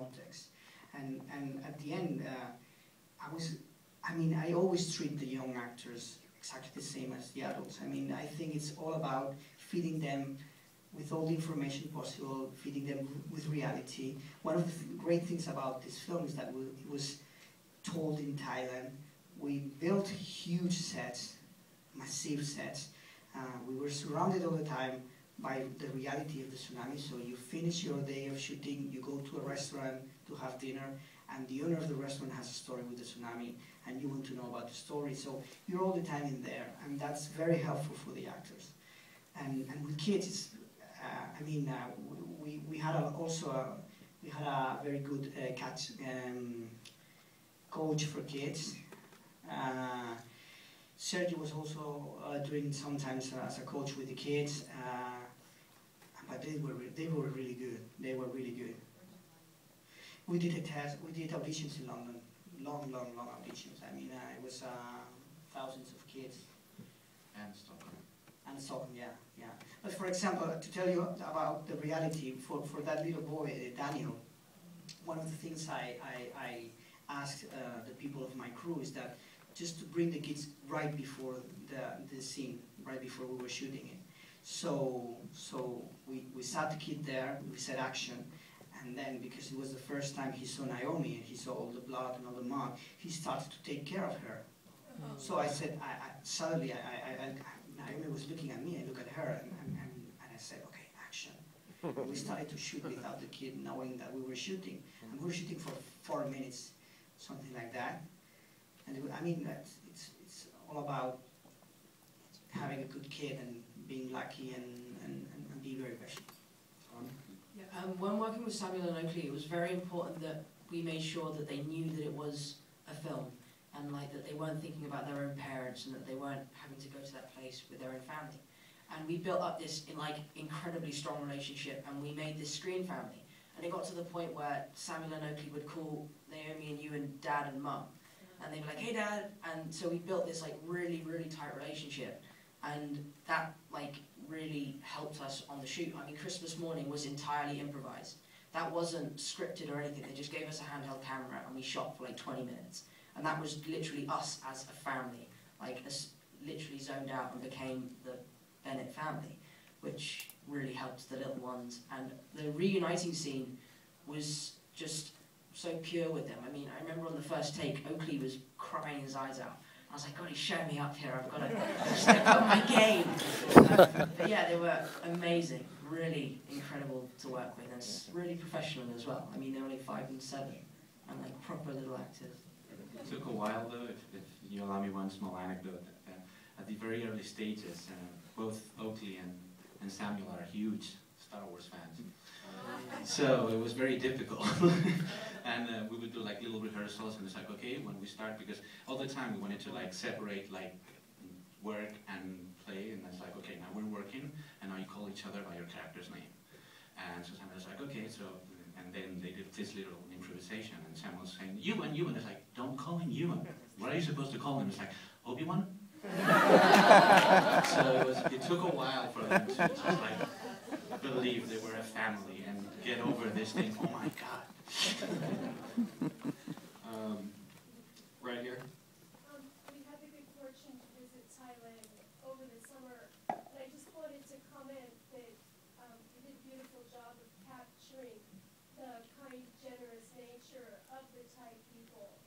context. And at the end, I always treat the young actors exactly the same as the adults. I mean, I think it's all about feeding them with all the information possible, feeding them with reality. One of the great things about this film is that it was told in Thailand. We built huge sets, massive sets. We were surrounded all the time by the reality of the tsunami. So you finish your day of shooting, you go to a restaurant to have dinner, and the owner of the restaurant has a story with the tsunami, and you want to know about the story. So you're all the time in there, and that's very helpful for the actors. And with kids, it's, we had a very good coach for kids. Sergio was also doing sometimes as a coach with the kids, but they were really good. They were really good. We did a test. We did auditions in London, long auditions. I mean, it was thousands of kids. And Stockholm. And Stockholm, yeah. But for example, to tell you about the reality for that little boy, Daniel, one of the things I asked the people of my crew is that just to bring the kids right before the scene, right before we were shooting it. So we sat the kid there, we said action, and then because it was the first time he saw Naomi and he saw all the blood and all the mud, he started to take care of her. Oh. So I said, suddenly Naomi was looking at me, I look at her, and I said, okay, action. We started to shoot without the kid knowing that we were shooting, and we were shooting for 4 minutes, something like that. And it's all about having a good kid and being lucky and being very patient. Yeah, when working with Samuel and Oakley, it was very important that we made sure that they knew that it was a film, and like that they weren't thinking about their own parents and that they weren't having to go to that place with their own family. And we built up this incredibly strong relationship, and we made this screen family. And it got to the point where Samuel and Oakley would call Naomi and you and Dad and Mum. And they'd be like, hey Dad, and so we built this really tight relationship, and that really helped us on the shoot. I mean, Christmas morning was entirely improvised. That wasn't scripted or anything. They just gave us a handheld camera and we shot for 20 minutes. And that was literally us as a family, literally zoned out and became the Bennett family, which really helped the little ones. And the reuniting scene was just so pure with them. I mean, I remember on the first take, Oakley was crying his eyes out. I was like, God, he's showing me up here. I've got to step up my game. But yeah, they were amazing, really incredible to work with, and really professional as well. I mean, they're only 5 and 7, and proper little actors. It took a while, though, if you allow me one small anecdote. At the very early stages, both Oakley and Samuel are huge Star Wars fans. So it was very difficult. And we would do little rehearsals, and it's okay, when we start, because all the time we wanted to separate work and play, and it's okay, now we're working, and now you call each other by your character's name. And so Samuel was okay, so, and then they did this little improvisation, and Samuel was saying, Ewan, it's don't call him Ewan. What are you supposed to call him? It's Obi-Wan? So it took a while for them to just believe they were a family and get over this thing. Oh my God. Right here. We had the good fortune to visit Thailand over the summer, and I just wanted to comment that you did a beautiful job of capturing the kind, generous nature of the Thai people.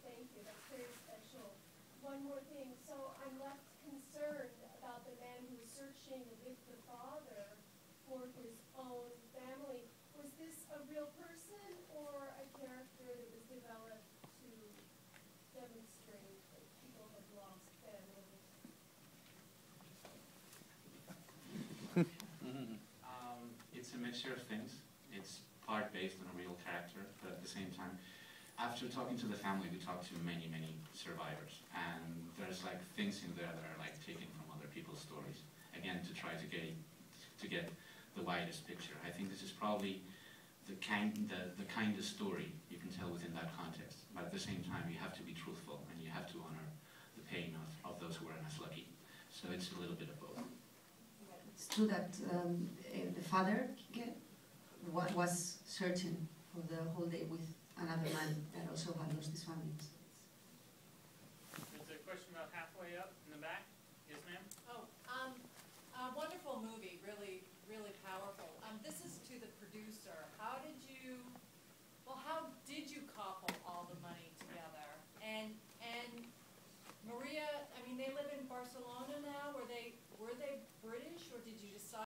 Thank you. That's very special. One more thing. So I'm left concerned about the man who was searching with the father for his own family. Was this a real person or a character that was developed to demonstrate that people have lost families? It's a mixture of things. It's part based on a real character, but at the same time, after talking to the family, we talked to many survivors, and there's things in there that are taken from other people's stories. Again, to try to get the widest picture. I think this is probably the kindest story you can tell within that context. But at the same time, you have to be truthful, and you have to honor the pain of those who are less lucky. So it's a little bit of both. It's true that the father was searching of the holiday with another man that also had lost his family. There's a question about halfway up in the back. Yes, ma'am? Oh, a wonderful movie, really, really powerful.